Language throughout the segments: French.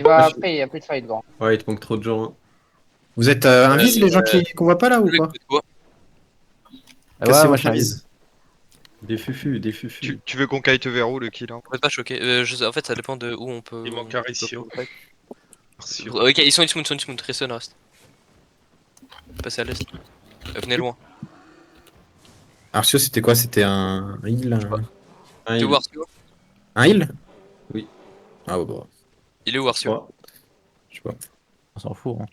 Il va après, il y a plus de fight devant. Ouais, il te manque trop de gens. Hein. Vous êtes invis les gens qu'on voit pas là ou quoi? Cassez moi votre invise. Des fufus, des fufus. Tu veux qu'on kite vers où le kill hein? On peut pas choquer. En fait, ça dépend de où on peut. Il manque un Ricio. Ok, ils sont smooth, restez au reste. Passez à l'est. Venez loin. Arcio, c'était quoi? C'était un heal? Un Tu heal. vois Arcio? Un heal? Oui. Ah bon. Il est où Arcio? Trois. Je sais pas. On s'en fout. Hein.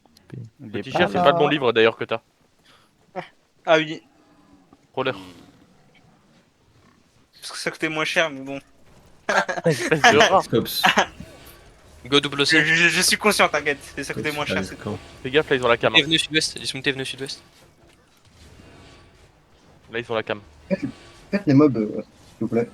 Petit chien, c'est pas le bon livre d'ailleurs que t'as. Ah oui, Roller. parce que ça coûtait moins cher, mais bon. Espèce de rat. Scops. Go double C. Je suis conscient, t'inquiète, ça coûtait moins cher. c'est- Quand Fais gaffe, là ils ont la cam. T'es venu sud-ouest. Dismount est venu sud-ouest. Là ils ont la cam. Faites les mobs, s'il vous plaît.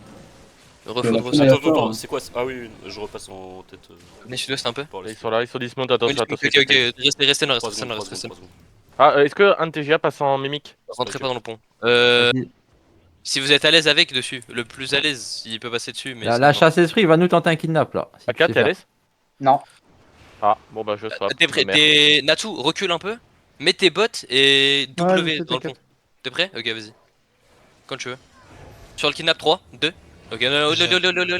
Refaudre Ouais, aussi. ouais. Attends, c'est quoi Ah oui, je repasse en tête. Venez sud-ouest un peu. Pour Là, les ils sont là, ils sont dismount, Ok, attention, ok, attention. restez dans le reste, 3 restez dans le secondes, reste. 3 secondes. Ah, est-ce que un TGA passe en mimique? Rentrez Ok. pas dans le pont. Vas-y. Si vous êtes à l'aise avec dessus, le plus à l'aise, il peut passer dessus. Mais La sinon, chasse esprit, il va nous tenter un kidnap là. si tu AK, sais t'es à faire. l'aise? Non. Ah, bon bah je swap. T'es prêt? Merde. Natsu, recule un peu. Mets tes bottes et W dans le pont. T'es prêt? Ok, vas-y. Quand tu veux. Sur le kidnap 3, 2. Ok, non,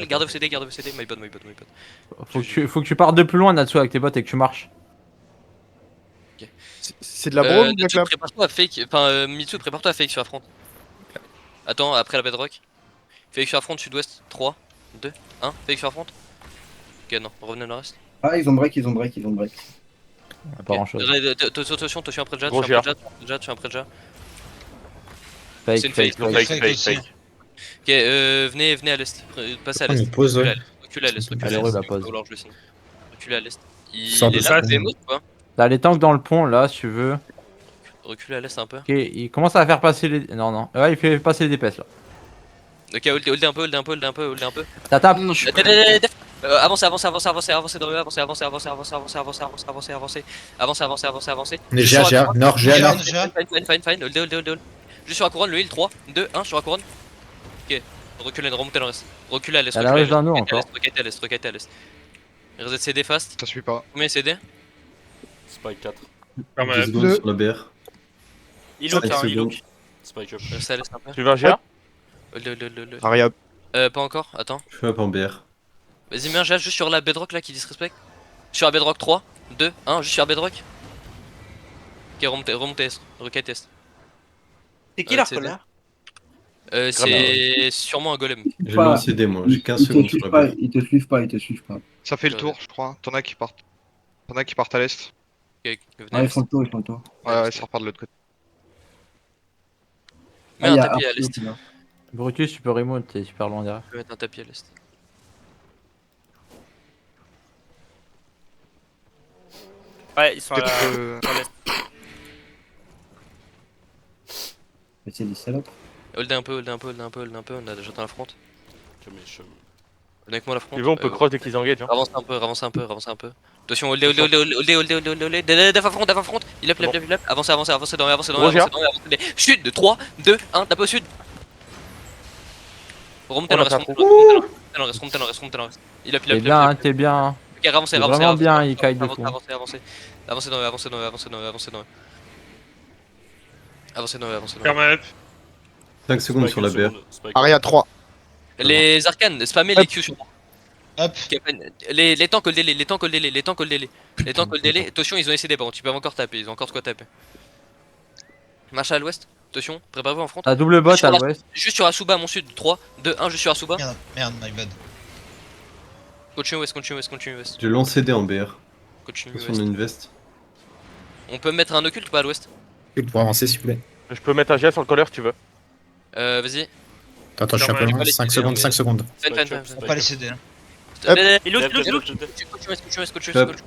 garde vos CD, my bad. Faut que tu partes de plus loin Natsu avec tes bottes et que tu marches. C'est de la bro ou de la Natsu, clap? prépare-toi à fake. Enfin, Mitsu, prépare-toi à fake sur affront. Attends, après la bedrock. Fake sur affront, sud-ouest. 3, 2, 1. Fake sur affront. Ok, non, revenez dans le reste. Ah, ils ont break. Pas grand chose. Attention, toi, je suis après le Gros Jad, je suis après le Jad. Fake, C'est une fake. Fake. Ok, venez à l'est. Passez à On l'est. nous pose, ouais. Reculez à l'est. Allez, ouais, la pause. Reculez à l'est. Sors Il de est là, ça, VMO ou pas? T'as les tanks dans le pont là si tu veux. Reculez à l'est un peu. Ok, il commence à faire passer les. Non. Ouais, il fait passer les DPS là. Ok, hold un peu. Ça tape. Avancez dans le avancez. On est GA, Nord, GA, Nord. Fine. Hold. Juste sur la couronne, le heal 3, 2, 1 sur la couronne. Ok, reculez, remontez dans le reste. Reculez à l'est, Elle arrive dans nous encore. requêtez à l'est. Reset CD fast. Ça suit pas. Combien CD? Spike 4. 10 secondes sur la BR. Il look, 5 il look. secondes. Spike up. Restez à l'est un peu. Tu vas GA? Hold. Aria. Pas encore, attends. Je fais up en BR. Vas-y, mets un jet juste sur la bedrock là qui disrespecte. Sur la bedrock 3, 2, 1, juste sur la bedrock. Ok, remontez est, requête est. C'est qui leur c'est colère? C'est sûrement un golem. J'ai lancé des moi, j'ai 15 secondes sur la BR. Ils te suivent pas. Ça fait le tour, je crois. T'en as qui partent à l'est. Ok, venez. Ah, ils font le tour. Ouais, ça repart de l'autre côté. Mets un tapis à l'est. Brutus, tu peux remote, t'es super loin derrière. Je vais mettre un tapis à l'est. Ouais, ils sont à la... Peut-être à l'est. C'est des salopes. Hold un peu, on a déjà dans la front. Venez avec moi la front. Tu veux, on peut cross dès qu'ils engagent. Hein. Avance un peu. Attention, hold. Def à front. Il up. Avancez dans les. Chute de 3, 2, 1, tape au sud. Remontez dans le reste. Il up. T'es bien. Ok, avancez. Vraiment bien, il kite de fou. Avancez dans le. Perma up. 5 secondes sur la BR. Aria 3. Les arcanes, spammez les Q sur moi. Hop. Les tanks hold délai. Attention, ils ont essayé par contre, ils peuvent encore taper, ils ont encore de quoi taper. Marche à l'ouest, attention, préparez-vous en front. T'as double bot à l'ouest. Juste sur Asuba, mon sud, 3, 2, 1, juste sur Asuba. Merde, my bad. Continue ouest. J'ai lancé des en BR. Continue Attention, on a ouest. une veste. On peut mettre un occulte ou pas à l'ouest? Pour avancer, s'il vous plaît. Je peux mettre un GA sur le colère si tu veux. Vas-y. Attends, je suis un peu loin. 5 secondes, 5 secondes. Fine. Pas les CD. Hein. Il look. Continue ouest. Je peux mettre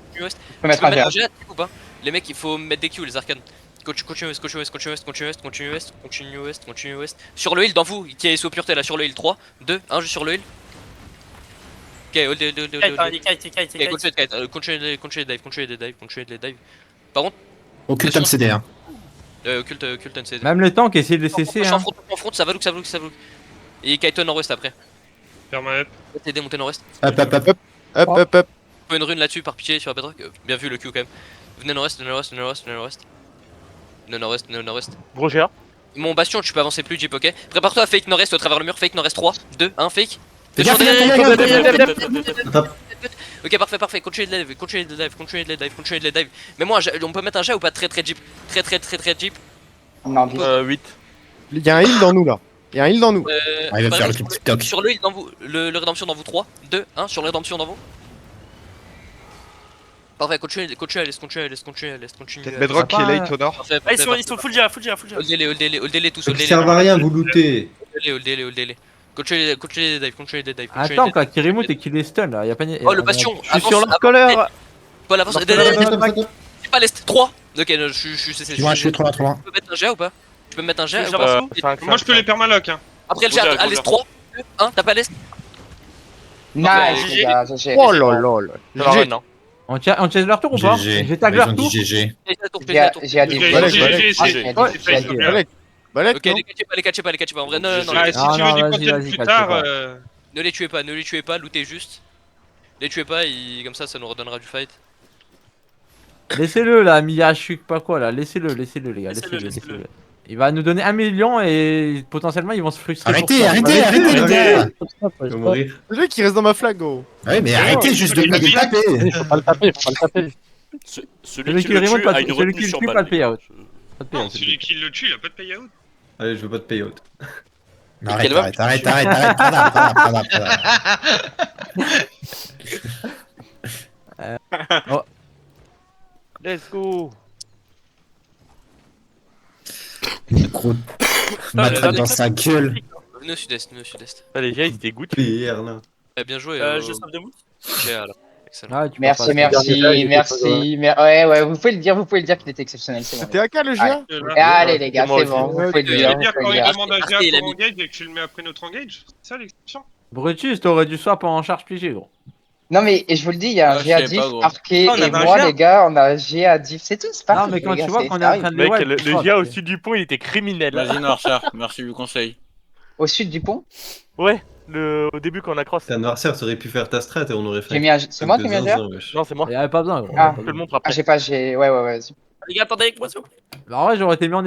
un mettre un verre. jet ou pas? Les mecs, il faut mettre des Q, les arcanes. Continue ouest. Sur le heal, dans vous, qui est sous pureté là, sur le heal 3, 2, 1, juste sur le heal. Ok, hold. Continue les dives. Par contre, Occulte MCD, hein. occulte NCD. Même les tanks essayent de les cesser. En Hein. front, ça va look. Et Kaito nord-ouest après. Perma up. TD monter nord-ouest. Hop. Faut une rune là-dessus par pitié sur la bedrock. Bien vu le Q quand même. Venez nord-ouest, venez nord-ouest, venez nord-ouest, venez nord-ouest. Venez nord-ouest, venez nord-ouest. Gros GA. Mon bastion, tu peux avancer plus, Jeep, ok. Prépare-toi à fake nord-est au travers le mur, fake nord-est 3, 2, 1, fake. Fais gaffe, Ok, parfait, parfait. Continuez de dive, continuez de dive, continuez de dive, continuez de dive. Mais moi, on peut mettre un jet ou pas très Jeep. Très Jeep. Non, 10. 8. Il y a un heal dans nous là. Il y a un heal dans nous. Ah, il va faire le petit TikTok. Sur le heal dans vous, le rédemption dans vous 3, 2, 1, sur le rédemption dans vous. Parfait, continuez, continuez. Bedrock qui est late au nord. Parfait, Ah, ils sont full GA, full GA. Holdez-les tous, Ça holdez-les. sert à rien, vous lootez. Holdez-les. Continuez les dive, continuez les dive. Attends, quoi, qu'il remote et qu'il est stun là. Y'a pas Oh, le bastion. Je suis sur leur colère. Paul, avance. C'est pas l'est. 3. Ok, je suis. Tu vois, je suis trop loin. Tu peux mettre un jet ou pas? Tu peux mettre un jet ou Moi, pas? Moi, je peux les permaloc, hein. Après le jet à l'est 3, 2, 1, t'as pas l'est? Nice, GG. les gars, GG. Oh lol. Ça va maintenant. On chase leur tour ou pas? J'ai tag leur tour. GG. J'ai à des Balek, Ok, non les catchez pas. En vrai, non. Ah, Si tu non, veux vas-y, des vas-y, content plus calme tard, pas. Ne les tuez pas, lootez juste. Les tuez pas, comme ça nous redonnera du fight. Laissez-le là, Miyashuk, pas quoi là. Laissez-le, les gars. Laissez-le. Laissez-le. Il va nous donner 1 million et potentiellement ils vont se frustrer. Arrêtez, pour ça. arrêtez les gars. Il va mourir. Le mec qui reste dans ma flag, gros. Ouais, mais arrêtez juste de me taper. Faut pas le taper. Celui qui le remonte tue pas, a une celui qui retenue le sur tue, balle. pas le payout. Pas de Non, payout, celui qui le tue, il a pas de payout. Allez, je veux pas de payout. Arrête. Let's go. Gros matraque dans sa gueule. Venez au sud-est. Ah, les gars, ils se dégoûtent. PR là. Bien joué. Je sauve de mousse. Excellent. Ah, tu Merci, peux pas- merci. Ouais, vous pouvez le dire qu'il était exceptionnel, c'est bon. C'était AK le GA Et allez les gars, Moi c'est aussi. bon, vous pouvez le Tu dire. veux dire quand il demande un Arte, GA il a pour mis- engage et que tu le mets après notre engage? C'est ça l'exception? Brutus, t'aurais dû swap en charge PG, gros. Non mais je vous le dis, il y a un Ah, GA je sais diff, pas, gros. Arqué Ah, on et avait un moi GA. les gars, on a un GA diff, c'est tout, c'est pas Non, grave, mais quand les tu gars, vois c'est- qu'on est ça en arrive. train de Mec, ouais, le tu swap, GA au c'est- sud du pont, il était criminel. Vas-y, Noirchar, merci du conseil. Au sud du pont, Ouais, au début quand on a cross. T'es un noirceur, t'aurais pu faire ta strat et on aurait fait. j'ai mis un... C'est moi qui ai mis un GA? Non, c'est moi. Il y avait pas besoin, gros. Ah. Je te le montre Ah, après. j'ai pas, j'ai... Ouais, vas-y. Les gars, attendez avec moi, s'il vous plaît. Alors ouais, j'aurais été mis en